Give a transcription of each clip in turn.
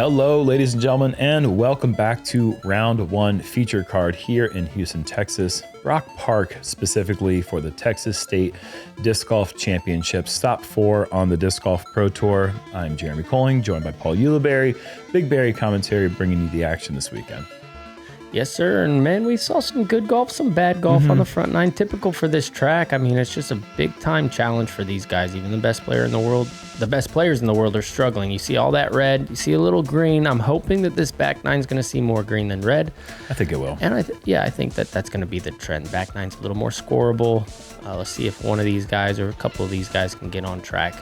Hello, ladies and gentlemen, and welcome back to round one feature card here in Houston, Texas, Rock Park, specifically for the Texas State Disc Golf Championship, stop 4 on the Disc Golf Pro Tour. I'm Jeremy Koling, joined by Paul Ulibarri, BigBarri commentary, bringing you the action this weekend. Yes, sir. And man, we saw some good golf, some bad golf on the front nine. Typical for this track. I mean, it's just a big time challenge for these guys. Even the best players in the world are struggling. You see all that red, you see a little green. I'm hoping that this back nine's going to see more green than red. I think it will. And I think that's going to be the trend. Back nine's a little more scoreable. Let's see if one of these guys or a couple of these guys can get on track,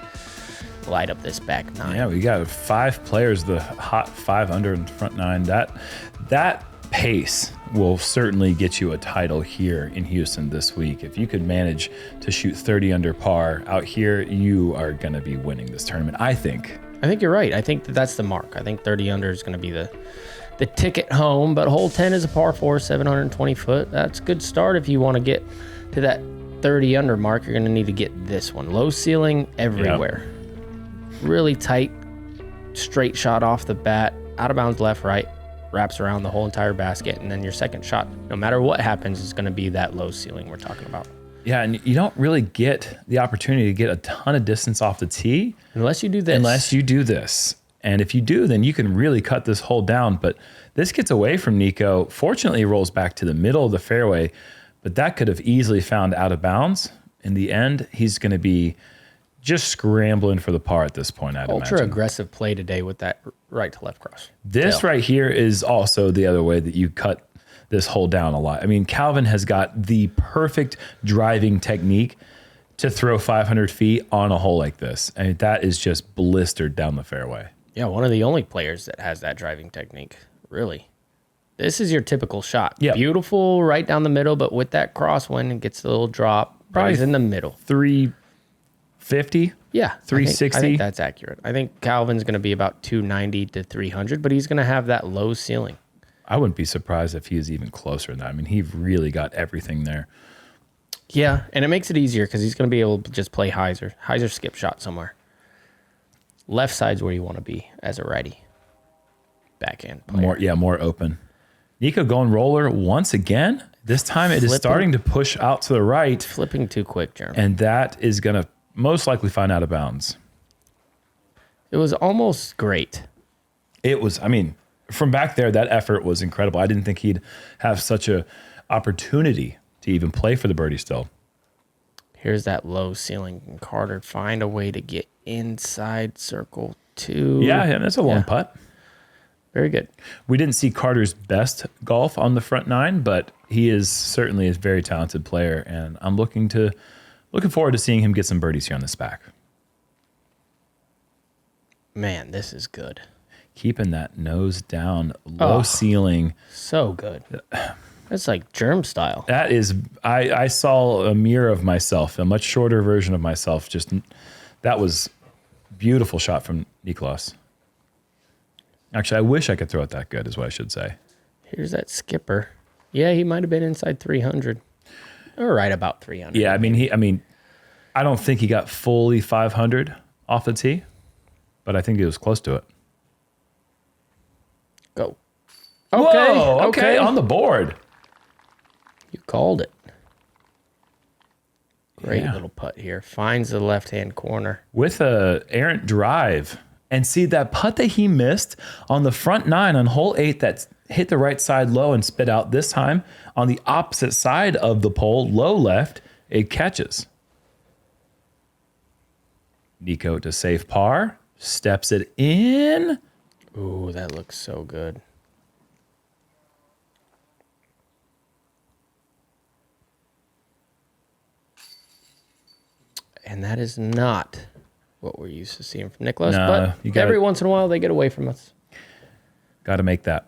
light up this back nine. Yeah, we got 5 players, the hot 5 under in the front nine. That pace will certainly get you a title here in Houston this week. If you could manage to shoot 30 under par out here, you are going to be winning this tournament, I think. I think you're right. I think that's the mark. I think 30 under is going to be the ticket home, but hole 10 is a par 4, 720 foot. That's a good start. If you want to get to that 30 under mark, you're going to need to get this one. Low ceiling everywhere. Yep. Really tight, straight shot off the bat, out of bounds left, right. Wraps around the whole entire basket, and then your second shot, no matter what happens, is going to be that low ceiling we're talking about. Yeah, and you don't really get the opportunity to get a ton of distance off the tee unless you do this. And if you do, then you can really cut this hole down. But this gets away from Nikko. Fortunately, it rolls back to the middle of the fairway, but that could have easily found out of bounds. In the end, he's going to be just scrambling for the par at this point, I'd imagine. Ultra aggressive play today with that right to left cross. This right here is also the other way that you cut this hole down a lot. I mean, Calvin has got the perfect driving technique to throw 500 feet on a hole like this. I mean, that is just blistered down the fairway. Yeah, one of the only players that has that driving technique, really. This is your typical shot. Yep. Beautiful right down the middle, but with that crosswind, it gets a little drop. Probably in the middle. 350? Yeah. 360? I think that's accurate. I think Calvin's going to be about 290 to 300, but he's going to have that low ceiling. I wouldn't be surprised if he is even closer than that. I mean, he really got everything there. Yeah, and it makes it easier because he's going to be able to just play hyzer skip shot somewhere. Left side's where you want to be as a righty. Backhand player. More open. Nikko going roller once again. This time it is starting to push out to the right. Flipping too quick, Jerm. And that is going to most likely find out of bounds. It was almost great. It was, I mean, from back there, that effort was incredible. I didn't think he'd have such a opportunity to even play for the birdie still. Here's that low ceiling. Can Carter find a way to get inside circle 2? Yeah, that's a long putt. Very good. We didn't see Carter's best golf on the front nine, but he is certainly a very talented player, and I'm looking forward to seeing him get some birdies here on this back. Man, this is good. Keeping that nose down, low ceiling. So good. That's like Jerm style. That is, I saw a mirror of myself, a much shorter version of myself. That was beautiful shot from Niklas. Actually, I wish I could throw it that good, is what I should say. Here's that skipper. Yeah, he might have been inside 300. Or right about 300. Yeah, I mean, I don't think he got fully 500 off the tee, but I think he was close to it. Go. Okay, on the board. You called it. Great little putt here. Finds the left-hand corner. With a errant drive. And see, that putt that he missed on the front nine on hole 8 that hit the right side low and spit out, this time on the opposite side of the pole, low left, it catches. Nikko to save par, steps it in. Ooh, that looks so good. And that is not what we're used to seeing from Niklas, but every once in a while they get away from us. Got to make that.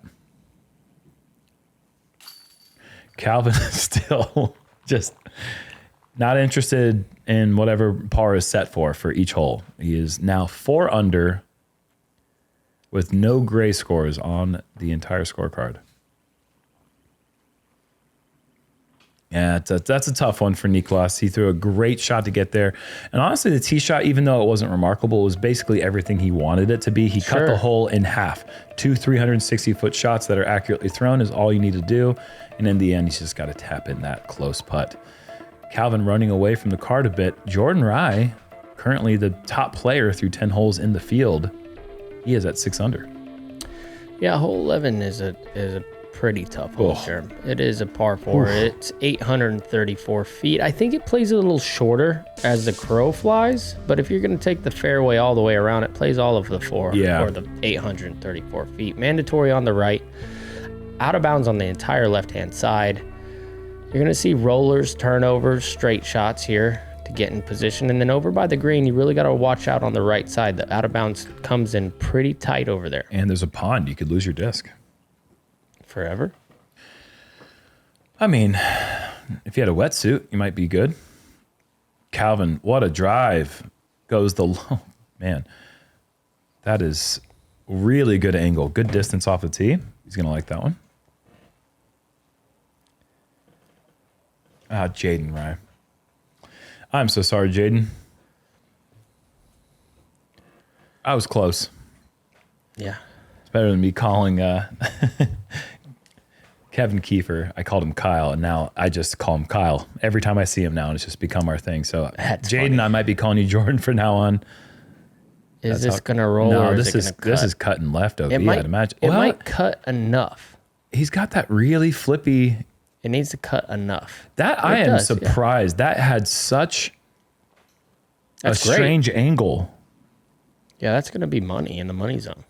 Calvin is still just not interested in whatever par is set for each hole. He is now 4 under with no gray scores on the entire scorecard. Yeah, that's a tough one for Niklas. He threw a great shot to get there. And honestly, the tee shot, even though it wasn't remarkable, it was basically everything he wanted it to be. He cut the hole in half. 2 360-foot shots that are accurately thrown is all you need to do. And in the end, he's just got to tap in that close putt. Calvin running away from the cart a bit. Jordan Rye, currently the top player through 10 holes in the field. He is at 6 under. Yeah, hole 11 is a pretty tough hole, Jerm. It is a par 4. It's 834 feet. I think it plays a little shorter as the crow flies, but if you're going to take the fairway all the way around, it plays all of the 4 or the 834 feet. Mandatory on the right, out of bounds on the entire left-hand side. You're going to see rollers, turnovers, straight shots here to get in position. And then over by the green, you really got to watch out on the right side. The out of bounds comes in pretty tight over there. And there's a pond. You could lose your disc. Forever? I mean, if you had a wetsuit, you might be good. Calvin, what a drive. Goes the low. Man, that is really good angle. Good distance off the tee. He's going to like that one. Ah, Jaden Rye. I'm so sorry, Jaden. I was close. Yeah. It's better than me calling Kevin Kiefer. I called him Kyle, and now I just call him Kyle. Every time I see him now, and it's just become our thing. So, Jaden, I might be calling you Jordan from now on. Is this going to roll? No, or this is cutting left OB, I'd imagine. It might cut enough. He's got that really flippy. It needs to cut enough. I am surprised. Yeah. That had such a strange angle. Yeah, that's going to be money in the money zone.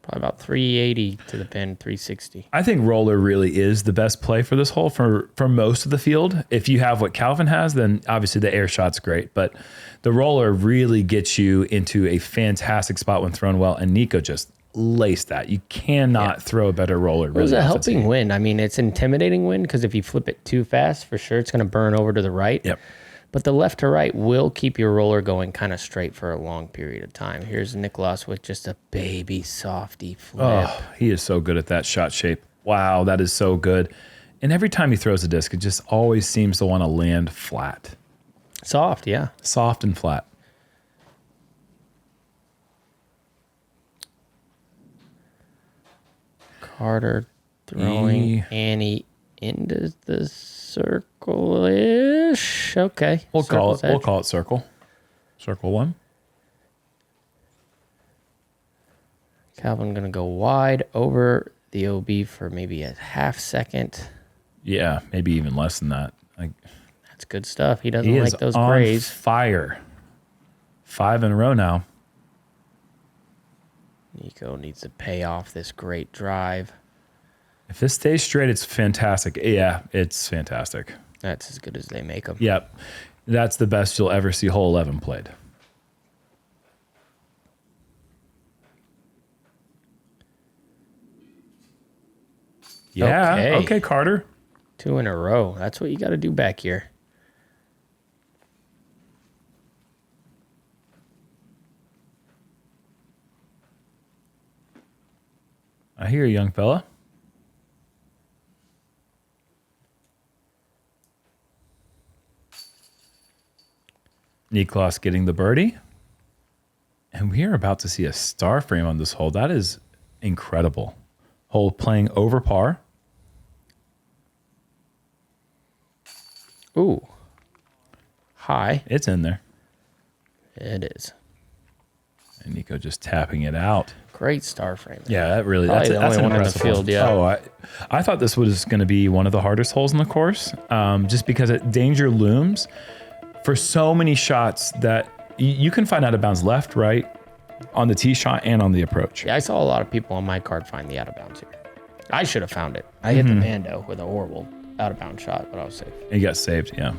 Probably about 380 to the pin, 360. I think roller really is the best play for this hole for most of the field. If you have what Calvin has, then obviously the air shot's great. But the roller really gets you into a fantastic spot when thrown well. And Nikko just laced that. You cannot throw a better roller. Really, it was a helping wind. I mean, it's intimidating wind because if you flip it too fast, for sure, it's going to burn over to the right. Yep. But the left to right will keep your roller going kind of straight for a long period of time. Here's Niklas with just a baby softy flip. Oh, he is so good at that shot shape. Wow, that is so good. And every time he throws a disc, it just always seems to want to land flat. Soft, yeah. Soft and flat. Carter throwing Annie into the circle-ish. Okay. We'll call it circle. Circle one. Calvin gonna go wide over the OB for maybe a half second. Yeah, maybe even less than that. That's good stuff. He doesn't like those grays. Fire. 5 in a row now. Nikko needs to pay off this great drive. If this stays straight, it's fantastic. Yeah, it's fantastic. That's as good as they make them. Yep. That's the best you'll ever see hole 11 played. Yeah. Okay, Carter. 2 in a row. That's what you got to do back here. I hear you, young fella. Niklas getting the birdie. And we are about to see a star frame on this hole. That is incredible. Hole playing over par. Ooh. High. It's in there. It is. And Nikko just tapping it out. Great star frame. Yeah, that really, that's the only one in the field. Yeah. Oh, I thought this was going to be one of the hardest holes in the course, just because danger looms for so many shots that you can find out of bounds left, right, on the tee shot and on the approach. Yeah, I saw a lot of people on my card find the out of bounds here. I should have found it. I hit the Mando with a horrible out of bounds shot, but I was safe. You got saved, yeah.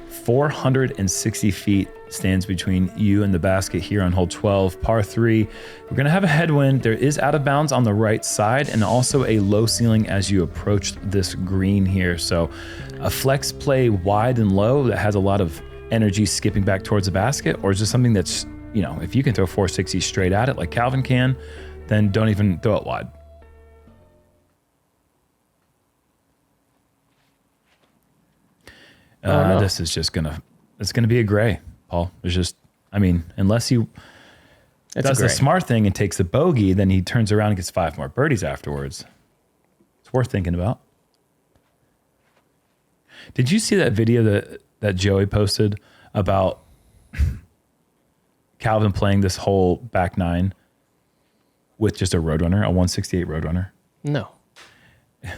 460 feet stands between you and the basket here on hole 12, par 3. We're going to have a headwind. There is out of bounds on the right side and also a low ceiling as you approach this green here. So a flex play wide and low that has a lot of energy skipping back towards the basket, or is this something that's, you know, if you can throw 460 straight at it like Calvin can, then don't even throw it wide. No. This is just it's gonna be a gray, Paul. There's just, I mean, unless he does the smart thing and takes the bogey, then he turns around and gets 5 more birdies afterwards. It's worth thinking about. Did you see that video that Joey posted about Calvin playing this whole back 9 with just a Roadrunner, a 168 Roadrunner? No.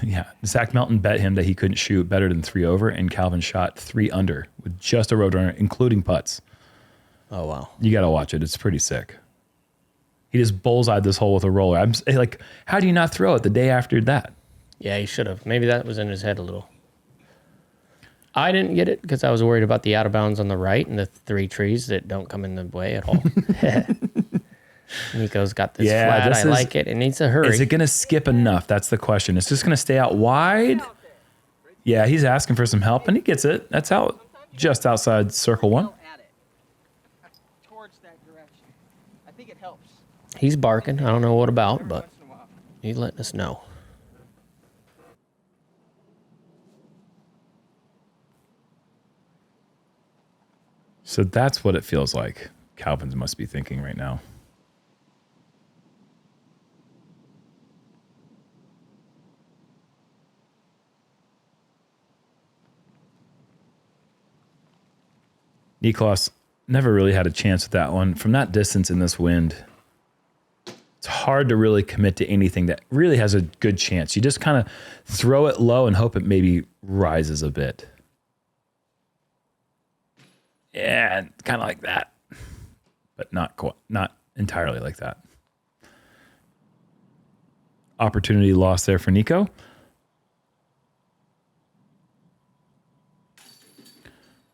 Yeah. Zach Melton bet him that he couldn't shoot better than 3 over, and Calvin shot 3 under with just a Roadrunner, including putts. Oh, wow. You got to watch it. It's pretty sick. He just bullseyed this hole with a roller. I'm like, how do you not throw it the day after that? Yeah, he should have. Maybe that was in his head a little. I didn't get it because I was worried about the out of bounds on the right and the 3 trees that don't come in the way at all. Nikko's got this flat. I like it. It needs to hurry. Is it going to skip enough? That's the question. It's just going to stay out wide. Yeah, he's asking for some help, and he gets it. That's out just outside circle 1. Towards that direction. I think it helps. He's barking. I don't know what about, but he's letting us know. So that's what it feels like Calvin must be thinking right now. Niklas never really had a chance with that one. From that distance in this wind, it's hard to really commit to anything that really has a good chance. You just kind of throw it low and hope it maybe rises a bit. Yeah, kind of like that, but not entirely like that. Opportunity lost there for Nikko.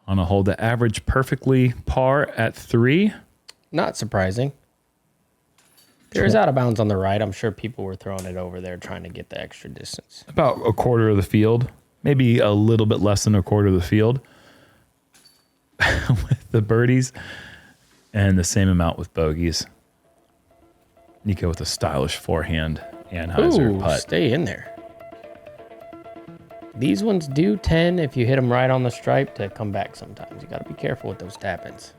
On a hole that averaged perfectly par at 3. Not surprising. There's out of bounds on the right. I'm sure people were throwing it over there trying to get the extra distance. About a quarter of the field, maybe a little bit less than a quarter of the field with the birdies, and the same amount with bogeys. Nikko with a stylish forehand Anheuser putt. Stay in there. These ones do tend, if you hit them right on the stripe, to come back sometimes. You got to be careful with those tap-ins.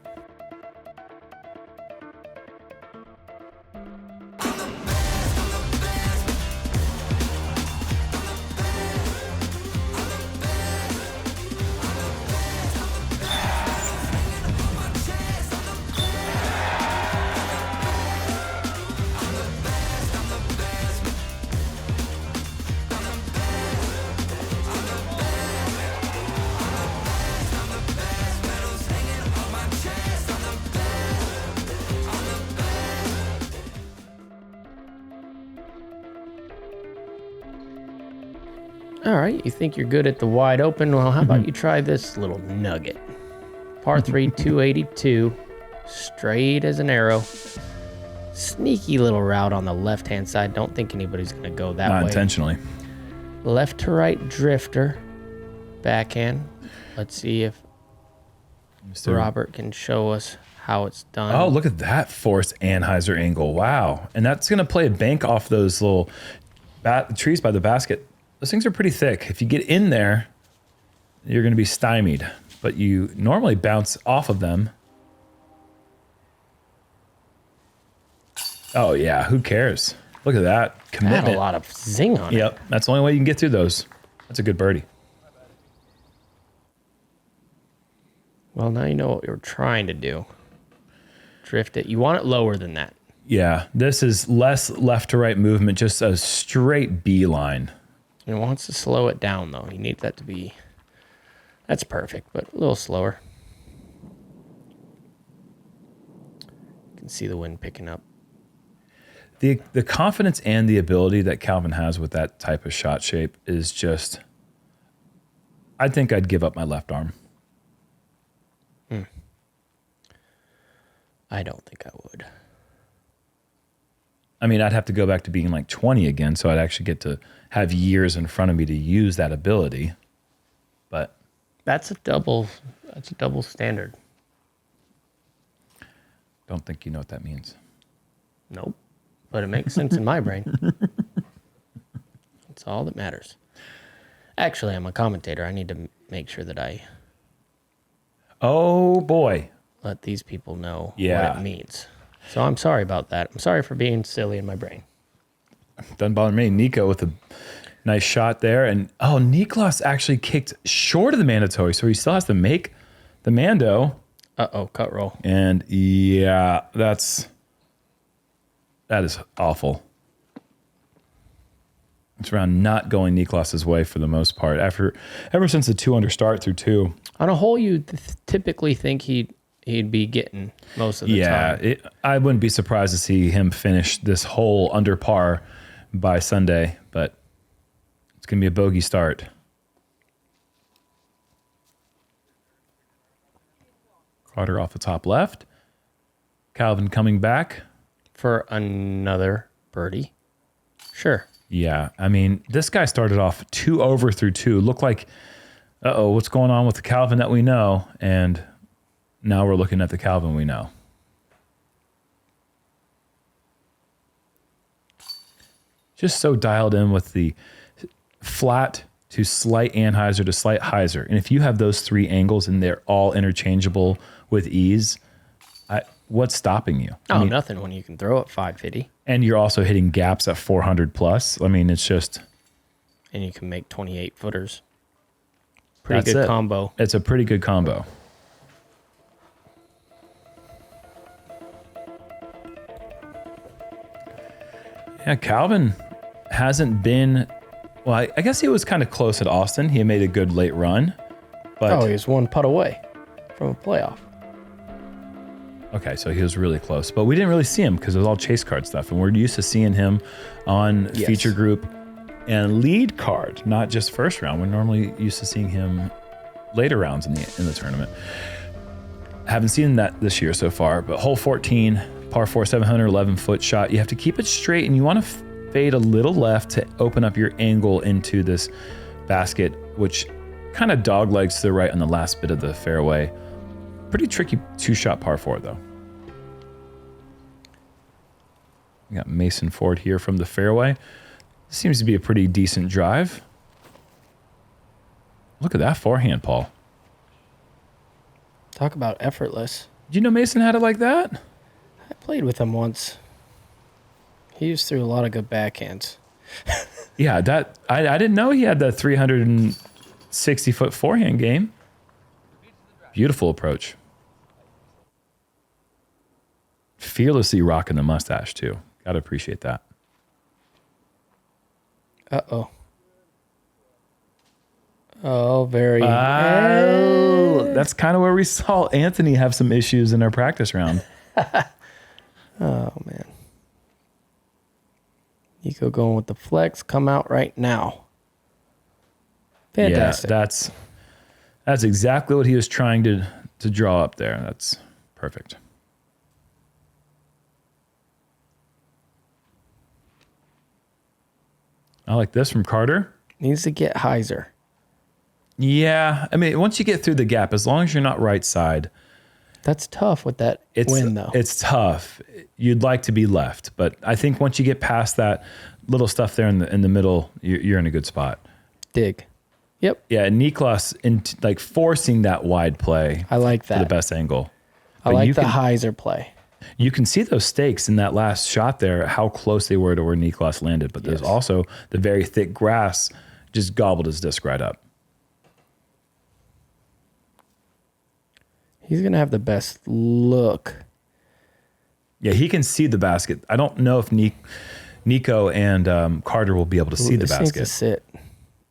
All right, you think you're good at the wide open. Well, how about you try this little nugget? Par 3, 282, straight as an arrow. Sneaky little route on the left-hand side. Don't think anybody's going to go that way. Not intentionally. Left to right drifter, backhand. Let's see if Robert can show us how it's done. Oh, look at that forced Anheuser angle. Wow. And that's going to play a bank off those little trees by the basket. Those things are pretty thick. If you get in there, you're going to be stymied, but you normally bounce off of them. Oh, yeah. Who cares? Look at that commitment. Had a lot of zing on it. Yep. That's the only way you can get through those. That's a good birdie. Well, now you know what you're trying to do. Drift it. You want it lower than that. Yeah. This is less left to right movement, just a straight beeline. It wants to slow it down, though. You need that to be... That's perfect, but a little slower. You can see the wind picking up. The confidence and the ability that Calvin has with that type of shot shape is just... I think I'd give up my left arm. I don't think I would. I mean, I'd have to go back to being like 20 again, so I'd actually get to have years in front of me to use that ability. But that's a double standard. Don't think you know what that means. Nope. But it makes sense in my brain. That's all that matters. Actually, I'm a commentator. I need to make sure that I Oh, boy. let these people know Yeah. what it means. So I'm sorry about that. I'm sorry for being silly in my brain. Doesn't bother me. Nikko with a nice shot there. And, Niklas actually kicked short of the mandatory, so he still has to make the mando. Uh-oh, cut roll. And, yeah, that is awful. It's around not going Niklas's way for the most part. Ever since the 2-under start through 2. On a hole, you typically think he'd be getting most of the time. Yeah, I wouldn't be surprised to see him finish this hole under par by Sunday, but it's going to be a bogey start. Carter off the top left. Calvin coming back. For another birdie. Sure. Yeah, I mean, this guy started off 2 over through 2. Looked like, what's going on with the Calvin that we know? And now we're looking at the Calvin we know. Just so dialed in with the flat to slight anhyzer to slight hyzer. And if you have those 3 angles and they're all interchangeable with ease, what's stopping you? Oh, nothing when you can throw at 550. And you're also hitting gaps at 400 plus. I mean, it's just... And you can make 28 footers. Pretty good combo. It's a pretty good combo. Yeah, Calvin hasn't been... Well, I guess he was kind of close at Austin. He made a good late run. But he was 1 putt away from a playoff. Okay, so he was really close. But we didn't really see him because it was all chase card stuff. And we're used to seeing him on feature group and lead card, not just first round. We're normally used to seeing him later rounds in the tournament. Haven't seen that this year so far, but hole 14, par 4, 711-foot shot. You have to keep it straight, and you want to fade a little left to open up your angle into this basket, which kind of doglegs to the right on the last bit of the fairway. Pretty tricky 2-shot par 4, though. We got Mason Ford here from the fairway. Seems to be a pretty decent drive. Look at that forehand, Paul. Talk about effortless. Did you know Mason had it like that? I played with him once. He used through a lot of good backhands. Yeah, I didn't know he had that 360-foot forehand game. Beautiful approach. Fearlessly rocking the mustache, too. Gotta appreciate that. Uh-oh. Oh, very. Oh, that's kind of where we saw Anthony have some issues in our practice round. Oh, man. Nikko going with the flex. Come out right now. Fantastic. Yeah, that's exactly what he was trying to draw up there. That's perfect. I like this from Carter. Needs to get hyzer. Yeah, I mean, once you get through the gap, as long as you're not right side. That's tough with that wind, though. It's tough. You'd like to be left, but I think once you get past that little stuff there in the middle, you're in a good spot. Dig. Yep. Yeah, Niklas forcing that wide play. I like that. For the best angle. I like the hyzer play. You can see those stakes in that last shot there, how close they were to where Niklas landed. But there's also the very thick grass just gobbled his disc right up. He's going to have the best look. Yeah, he can see the basket. I don't know if Nikko and Carter will be able to see the basket. Needs to sit.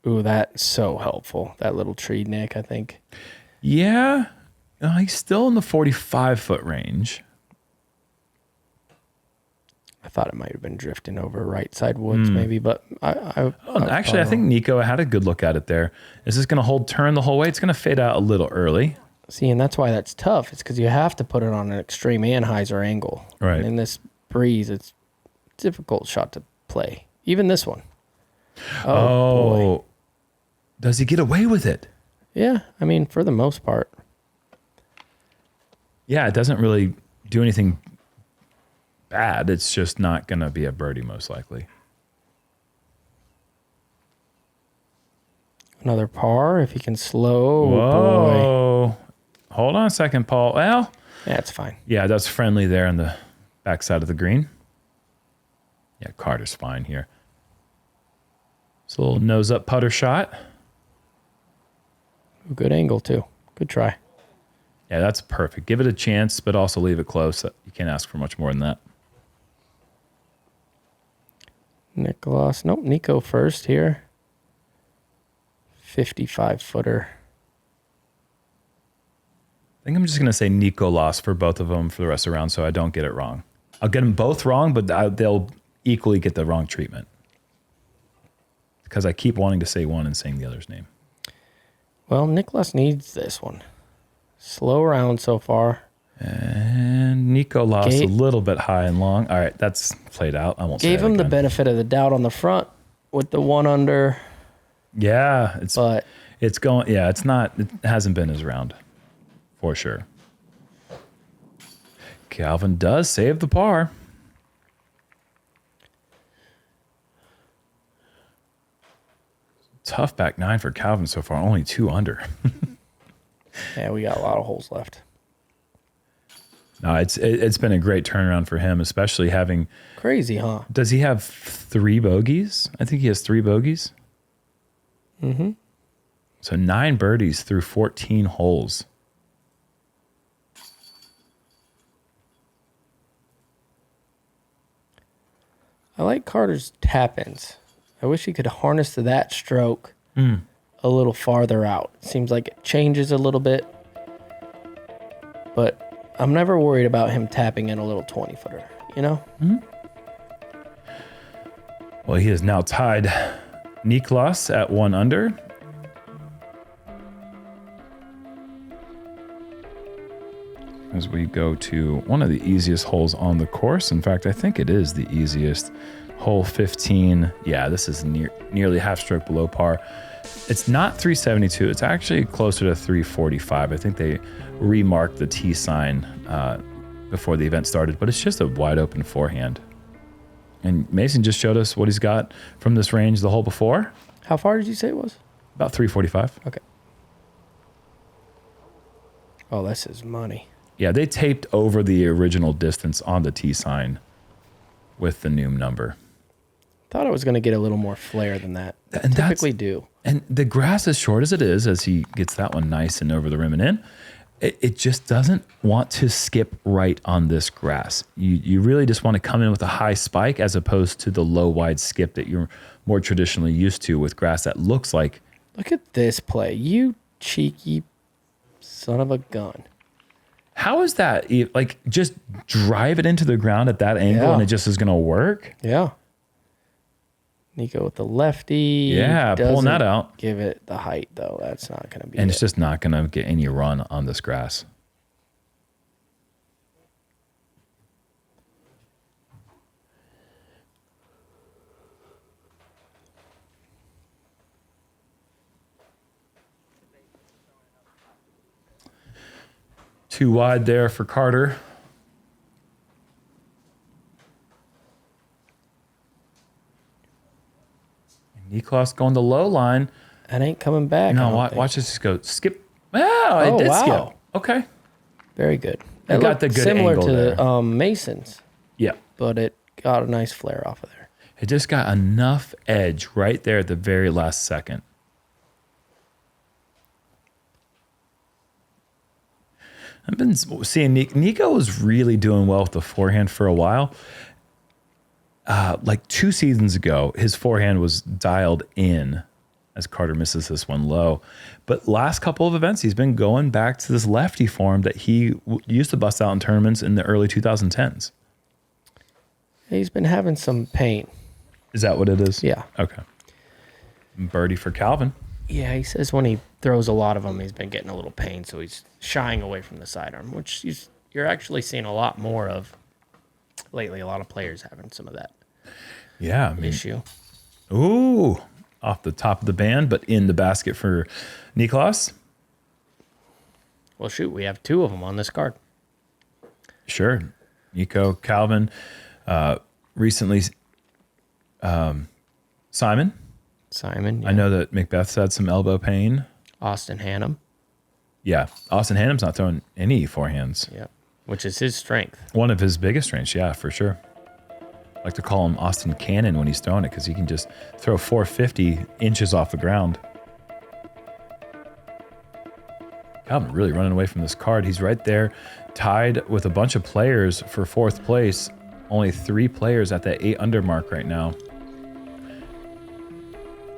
Ooh, that's so helpful. That little tree nick, I think. Yeah. He's still in the 45-foot range. I thought it might have been drifting over right side woods, maybe, but I think Nikko had a good look at it there. Is this going to hold turn the whole way? It's going to fade out a little early. See, and that's why that's tough. It's because you have to put it on an extreme anhyzer angle. Right. And in this breeze, it's a difficult shot to play. Even this one. Oh, boy. Does he get away with it? Yeah, I mean, for the most part. Yeah, it doesn't really do anything bad. It's just not going to be a birdie, most likely. Another par, if he can slow. Whoa. Oh, boy. Hold on a second, Paul. Well, Yeah, it's fine. yeah, that's friendly there on the backside of the green. Yeah, Carter's fine here. It's a little nose up putter shot. Good angle, too. Good try. Yeah, that's perfect. Give it a chance, but also leave it close. You can't ask for much more than that. Niklas. Nope, Nikko first here. 55-footer. I think I'm just going to say Nikko lost for both of them for the rest of the round so I don't get it wrong. I'll get them both wrong, but they'll equally get the wrong treatment. Because I keep wanting to say one and saying the other's name. Well, Niklas needs this one. Slow round so far. And Nikko lost a little bit high and long. All right, that's played out. I won't say Gave him the benefit of the doubt on the front with the 1 under. Yeah, it's going. Yeah, it's not. It hasn't been his round, for sure. Calvin does save the par. Tough back 9 for Calvin so far. Only 2 under. Yeah, we got a lot of holes left. No, it's been a great turnaround for him, especially having. Crazy, huh? Does he have 3 bogeys? I think he has 3 bogeys. Mm-hmm. So 9 birdies through 14 holes. I like Carter's tap-ins. I wish he could harness to that stroke a little farther out. Seems like it changes a little bit. But I'm never worried about him tapping in a little 20-footer, you know? Mm-hmm. Well, he has now tied Niklas at 1 under. As we go to one of the easiest holes on the course. In fact, I think it is the easiest. Hole 15. Yeah, this is nearly half stroke below par. It's not 372. It's actually closer to 345. I think they remarked the T sign before the event started, but it's just a wide open forehand. And Mason just showed us what he's got from this range the hole before. How far did you say it was? About 345. Okay. Oh, this is money. Yeah, they taped over the original distance on the T sign with the Noom number. Thought it was going to get a little more flair than that. And typically do. And the grass, as short as it is, as he gets that one nice and over the rim and in, it just doesn't want to skip right on this grass. You really just want to come in with a high spike as opposed to the low, wide skip that you're more traditionally used to with grass that looks like. Look at this play. You cheeky son of a gun. How is that? Like, just drive it into the ground at that angle and it just is going to work? Yeah. Nikko with the lefty. Yeah, pulling that out. Give it the height, though. That's not going to be And it's just not going to get any run on this grass. Too wide there for Carter. Niklas going the low line. That ain't coming back. No, watch this just go skip. Oh, it did skip. Okay. Very good. It got the good similar angle to there. the Masons. Yeah. But it got a nice flare off of there. It just got enough edge right there at the very last second. I've been seeing Nikko was really doing well with the forehand for a while. Like 2 seasons ago, his forehand was dialed in as Carter misses this one low. But last couple of events, he's been going back to this lefty form that he used to bust out in tournaments in the early 2010s. He's been having some pain. Is that what it is? Yeah. Okay. Birdie for Calvin. Yeah, he says when he throws a lot of them, he's been getting a little pain, so he's shying away from the sidearm, which you're actually seeing a lot more of lately. A lot of players having some of that issue. Ooh, off the top of the band, but in the basket for Niklas. Well, shoot, we have 2 of them on this card. Sure. Nikko, Calvin, recently Simon. Simon. Yeah. I know that Macbeth's had some elbow pain. Austin Hannum. Yeah. Austin Hannum's not throwing any forehands. Yeah, which is his strength. One of his biggest strengths, yeah, for sure. I like to call him Austin Cannon when he's throwing it because he can just throw 450 inches off the ground. Calvin really running away from this card. He's right there, tied with a bunch of players for 4th place. Only 3 players at that 8 under mark right now.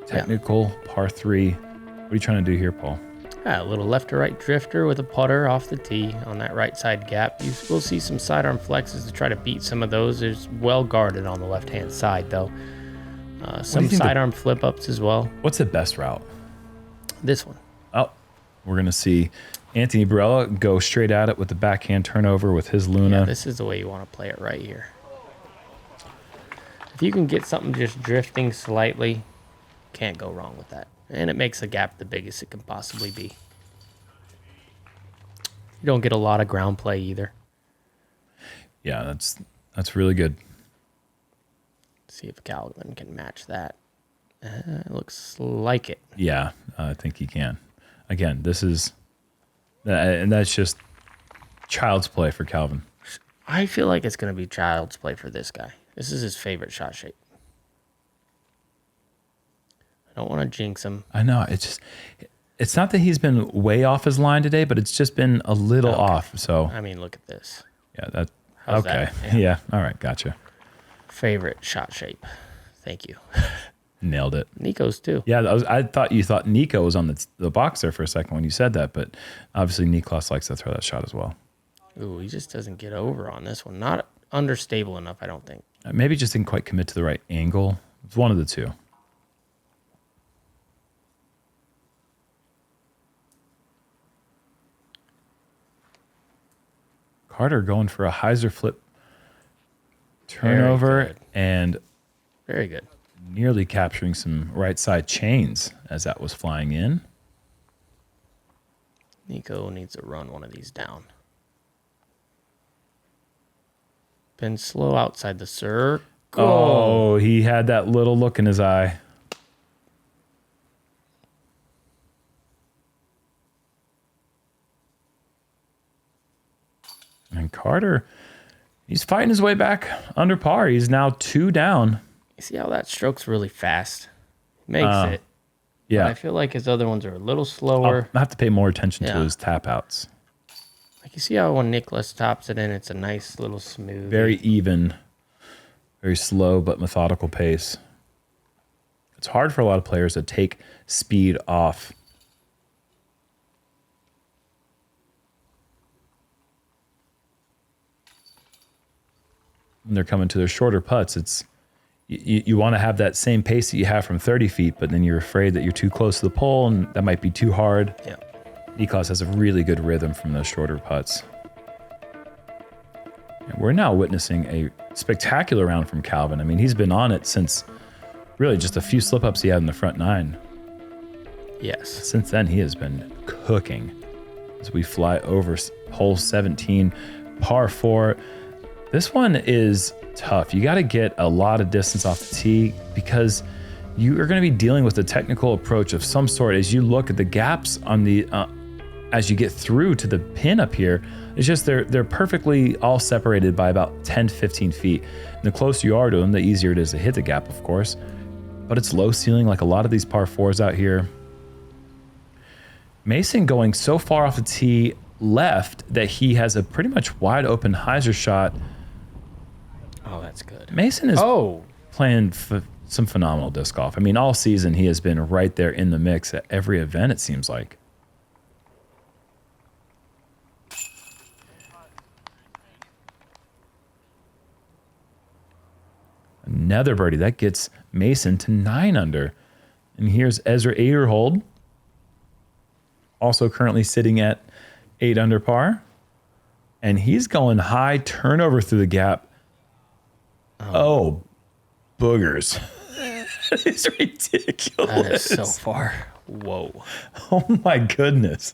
Technical par 3. What are you trying to do here, Paul? Yeah, a little left to right drifter with a putter off the tee on that right side gap. You will see some sidearm flexes to try to beat some of those. It's well guarded on the left-hand side, though. Some sidearm flip-ups as well. What's the best route? This one. Oh, we're going to see Anthony Barella go straight at it with the backhand turnover with his Luna. Yeah, this is the way you want to play it right here. If you can get something just drifting slightly, can't go wrong with that. And it makes the gap the biggest it can possibly be. You don't get a lot of ground play either. Yeah, that's really good. See if Calvin can match that. Looks like it. Yeah, I think he can. Again, this is, and that's just child's play for Calvin. I feel like it's going to be child's play for this guy. This is his favorite shot shape. I don't want to jinx him. I know. It's not that he's been way off his line today, but it's just been a little off. So I mean, look at this. Yeah, How's okay. that? Yeah. All right. Gotcha. Favorite shot shape. Thank you. Nailed it. Nikko's too. Yeah, I thought you thought Nikko was on the box there for a second when you said that, but obviously Niklas likes to throw that shot as well. Ooh, he just doesn't get over on this one. Not understable enough, I don't think. Maybe just didn't quite commit to the right angle. It's one of the two. Carter going for a hyzer flip turnover and very good. Nearly capturing some right side chains as that was flying in. Nikko needs to run one of these down. Been slow outside the circle. Oh, he had that little look in his eye. And Carter, he's fighting his way back under par. He's now 2 down. You see how that stroke's really fast? Makes it. Yeah. But I feel like his other ones are a little slower. I have to pay more attention to his tap outs. Like you see how when Niklas tops it in, it's a nice little smooth. Very even, very slow but methodical pace. It's hard for a lot of players to take speed off. When they're coming to their shorter putts, it's you want to have that same pace that you have from 30 feet, but then you're afraid that you're too close to the pole and that might be too hard. Yeah. Niklas has a really good rhythm from those shorter putts. And we're now witnessing a spectacular round from Calvin. I mean, he's been on it since really just a few slip-ups he had in the front 9. Yes. Since then, he has been cooking. As we fly over hole 17, par 4. This one is tough. You got to get a lot of distance off the tee because you are going to be dealing with a technical approach of some sort as you look at the gaps on the as you get through to the pin up here. It's just they're perfectly all separated by about 10-15 feet. And the closer you are to them, the easier it is to hit the gap, of course. But it's low ceiling like a lot of these par 4s out here. Mason going so far off the tee left that he has a pretty much wide open hyzer shot. Oh, that's good. Mason is playing some phenomenal disc golf. I mean, all season he has been right there in the mix at every event, it seems like. Another birdie. That gets Mason to 9 under. And here's Ezra Aderhold, also currently sitting at 8 under par. And he's going high turnover through the gap. Oh, boogers. It's ridiculous. That is so far. Whoa. Oh my goodness.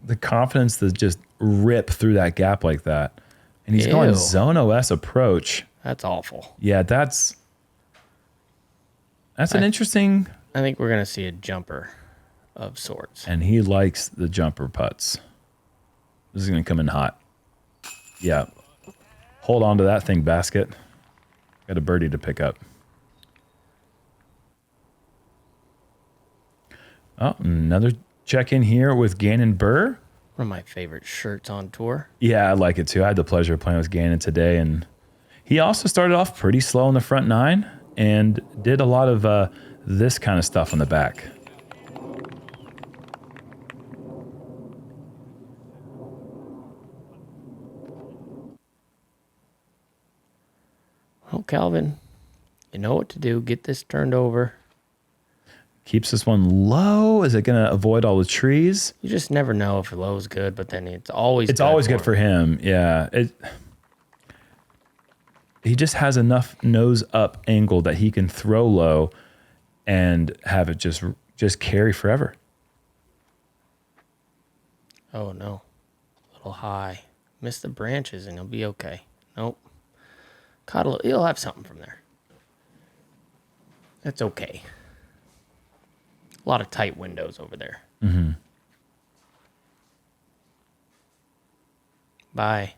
The confidence to just rip through that gap like that. And he's going zone OS approach. That's awful. Yeah, that's an interesting. I think we're going to see a jumper. of sorts. And he likes the jumper putts. This is going to come in hot. Yeah. Hold on to that thing, basket. Got a birdie to pick up. Oh, another check-in here with Gannon Burr. One of my favorite shirts on tour. Yeah, I like it too. I had the pleasure of playing with Gannon today, and he also started off pretty slow in the front nine and did a lot of this kind of stuff on the back. Well, Calvin, you know what to do. Get this turned over. Keeps this one low. Is it going to avoid all the trees? You just never know if low's good, but then it's always good for him. Yeah. He just has enough nose up angle that he can throw low and have it just carry forever. Oh, no. A little high. Miss the branches and he'll be okay. Nope. He'll have something from there. That's okay. A lot of tight windows over there. Mm-hmm. Bye.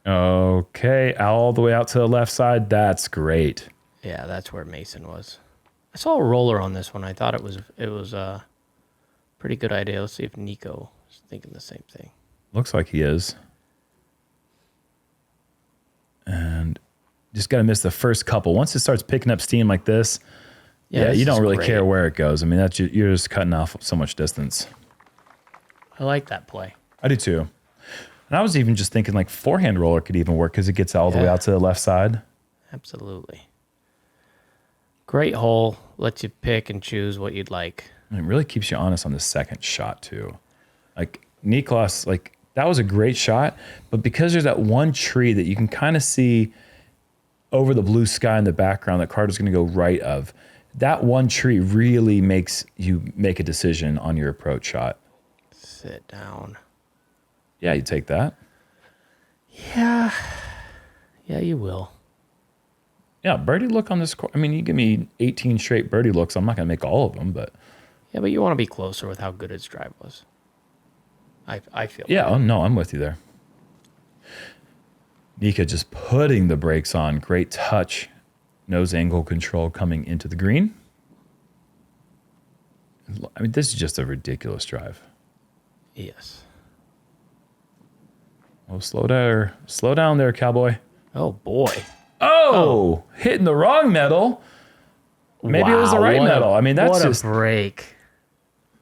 Okay, all the way out to the left side. That's great. Yeah, that's where Mason was. I saw a roller on this one. I thought it was a pretty good idea. Let's see if Nikko is thinking the same thing. Looks like he is. And just got to miss the first couple. Once it starts picking up steam like this, yeah, you don't really care where it goes. I mean, you're just cutting off so much distance. I like that play. I do too. And I was even just thinking like forehand roller could even work because it gets all the way out to the left side. Absolutely. Great hole. Lets you pick and choose what you'd like. And it really keeps you honest on the second shot too. Like Niklas, like that was a great shot, but because there's that one tree that you can kind of see over the blue sky in the background that Carter's going to go right of, that one tree really makes you make a decision on your approach shot. Sit down. Yeah, you take that. Yeah. Yeah, you will. Yeah, birdie look on this course. I mean, you give me 18 straight birdie looks. I'm not going to make all of them, but... Yeah, but you want to be closer with how good his drive was. I feel. Yeah, oh, no, I'm with you there. Nikko just putting the brakes on. Great touch. Nose angle control coming into the green. I mean, this is just a ridiculous drive. Yes. Oh, slow down there, cowboy. Oh, boy. Oh, hitting the wrong metal. Maybe it was the right metal. I mean, that's just... What a break.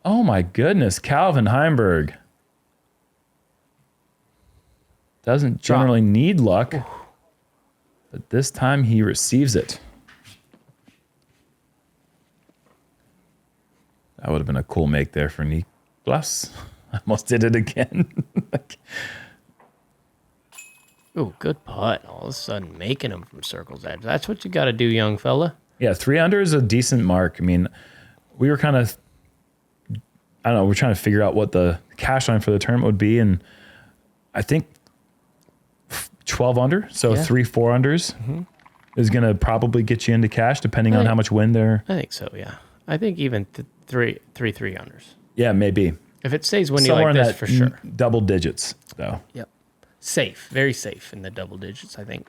Oh, my goodness. Calvin Heimburg. Doesn't generally need luck, but this time he receives it. That would have been a cool make there for Niklas. I almost did it again. Ooh, good putt. All of a sudden making them from circle's edge. That's what you got to do, young fella. Yeah, 3 under is a decent mark. I mean, we were kind of, I don't know, we're trying to figure out what the cash line for the tournament would be, and I think 12 under, so 3-4 unders is going to probably get you into cash, depending on how much wind there. I think so, yeah. I think even three unders. Yeah, maybe. If it stays windy Somewhere like in this, that for sure. Double digits, though. Yep. Safe, very safe in the double digits, I think.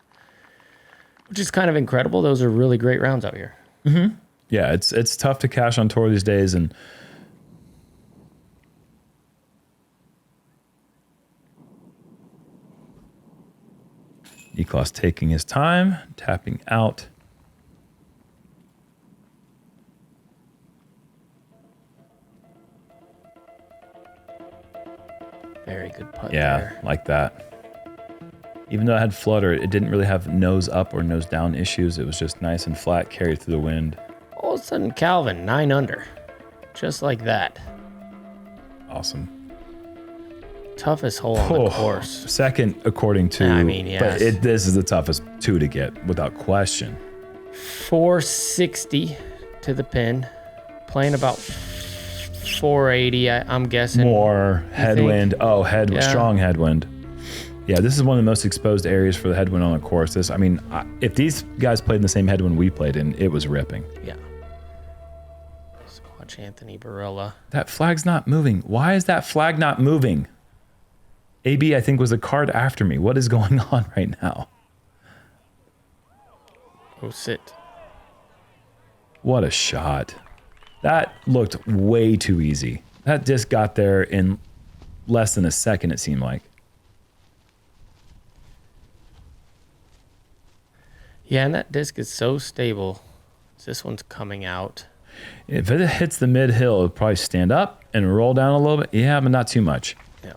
Which is kind of incredible. Those are really great rounds out here. Mm-hmm. Yeah, it's tough to cash on tour these days, and Niklas taking his time, tapping out. Very good putt there. Like that. Even though it had flutter, it didn't really have nose up or nose down issues. It was just nice and flat, carried through the wind. All of a sudden, Calvin, 9 under. Just like that. Awesome. Toughest hole on the course. Second, according to... I mean, yes. But this is the toughest 2 to get, without question. 460 to the pin. Playing about 480, I'm guessing. More headwind. Oh, strong headwind. Yeah, this is one of the most exposed areas for the headwind on the course. If these guys played in the same headwind we played in, it was ripping. Yeah. Watch Anthony Barella. That flag's not moving. Why is that flag not moving? AB, I think, was a card after me. What is going on right now? Oh, sit. What a shot. That looked way too easy. That disc got there in less than a second, it seemed like. Yeah, and that disc is so stable. This one's coming out. If it hits the mid-hill, it'll probably stand up and roll down a little bit. Yeah, but not too much. Yeah.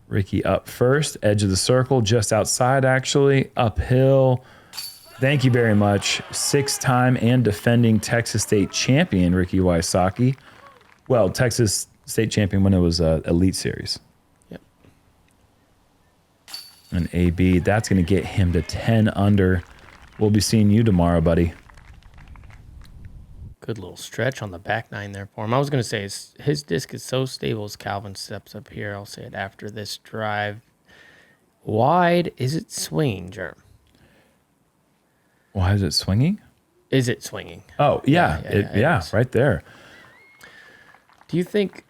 Ricky up first, edge of the circle, just outside, actually. Uphill. Thank you very much. 6-time and defending Texas State champion, Ricky Wysocki. Well, Texas State champion when it was Elite Series. Yep. And AB, that's going to get him to 10 under. We'll be seeing you tomorrow, buddy. Good little stretch on the back nine there for him. I was going to say his disc is so stable as Calvin steps up here. I'll say it after this drive. Wide, is it swinging, Jerm? Why is it swinging? Is it swinging? Oh, yeah, right there. Do you think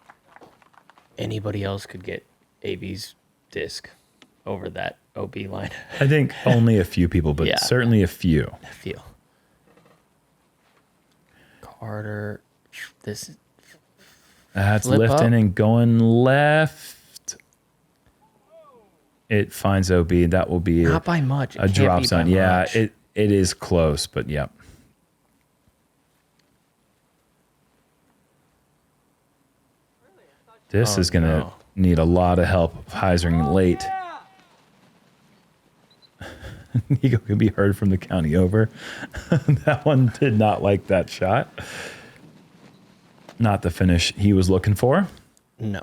anybody else could get AB's disc over that OB line? I think only a few people, but Yeah. certainly a few. I feel. Carter, this. That's Flip lifting up. and going left. It finds OB. That will be Not by much. It a can't drop be zone. by Yeah, much. it is close, but yep. This is going to need a lot of help hyzering late. Nikko can be heard from the county over. That one did not like that shot. Not the finish he was looking for. No.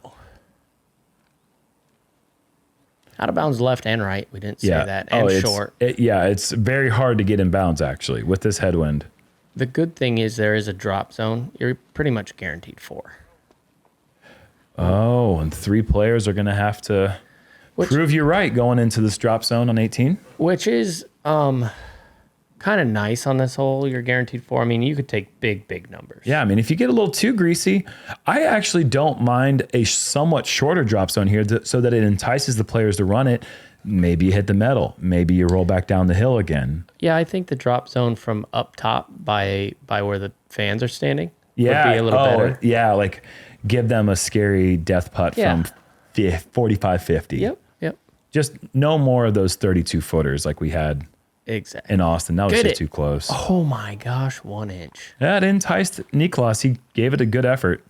Out of bounds left and right. We didn't say that. And short. It's very hard to get in bounds, actually, with this headwind. The good thing is there is a drop zone. You're pretty much guaranteed 4. Oh, and 3 players are going to have to prove you right going into this drop zone on 18. Which is kind of nice on this hole. You're guaranteed 4. I mean, you could take big numbers. Yeah, I mean, if you get a little too greasy, I actually don't mind a somewhat shorter drop zone here so that it entices the players to run it. Maybe you hit the metal. Maybe you roll back down the hill again. Yeah, I think the drop zone from up top by where the fans are standing would be Yeah. a little better. Yeah, like give them a scary death putt from 45, 50. Yep. Just no more of those 32-footers like we had Exactly. in Austin. That was Get just it. too close. Oh my gosh, 1 inch. Yeah, it enticed Niklas. He gave it a good effort.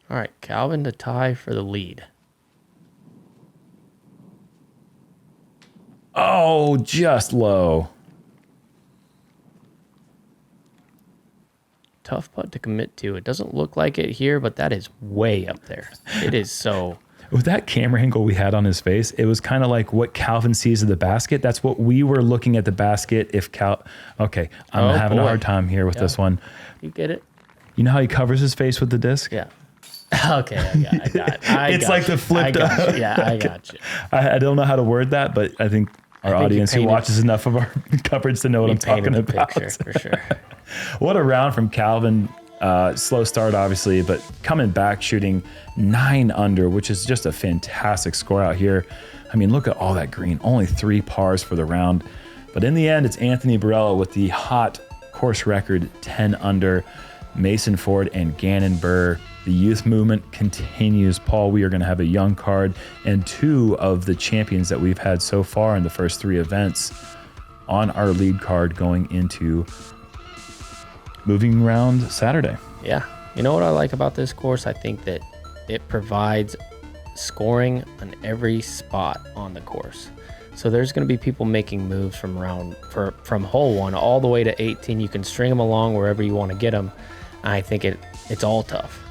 All right, Calvin to tie for the lead. Oh, just low. Tough putt to commit to. It doesn't look like it here, but that is way up there. It is so. With that camera angle we had on his face, it was kind of like what Calvin sees of the basket. That's what we were looking at the basket. Okay, I'm having a hard time here with this one. You get it? You know how he covers his face with the disc? Yeah. Okay, I got it. It's like the flipped up. Yeah, I got you. I don't know how to word that, but I think our think you audience who painted- watches enough of our coverage to know what I'm talking Painted the about. picture for sure. What a round from Calvin. Slow start, obviously, but coming back, shooting 9 under, which is just a fantastic score out here. I mean, look at all that green. Only 3 pars for the round. But in the end, it's Anthony Barella with the hot course record 10 under. Mason Ford and Gannon Burr. The youth movement continues. Paul, we are going to have a young card and 2 of the champions that we've had so far in the first 3 events on our lead card going into moving round Saturday. Yeah. You know what I like about this course? I think that it provides scoring on every spot on the course. So there's going to be people making moves from hole 1 all the way to 18. You can string them along wherever you want to get them. I think it's all tough.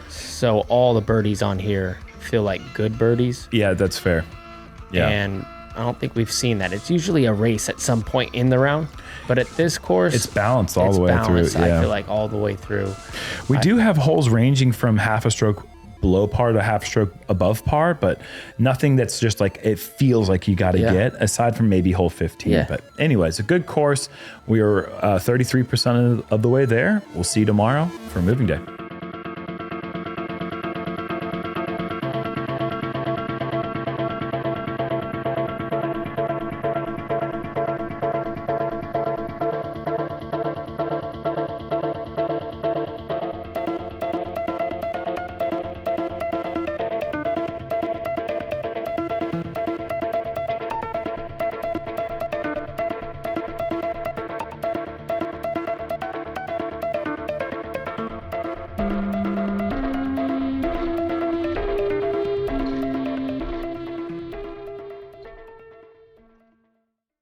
So all the birdies on here feel like good birdies. Yeah, that's fair. Yeah. And I don't think we've seen that. It's usually a race at some point in the round, but at this course, it's balanced all the way balanced, through. Yeah. I feel like all the way through. We do have holes ranging from half a stroke below par to half stroke above par, but nothing that's just like it feels like you got to get, aside from maybe hole 15. Yeah. But anyways, a good course. We are 33% of the way there. We'll see you tomorrow for moving day.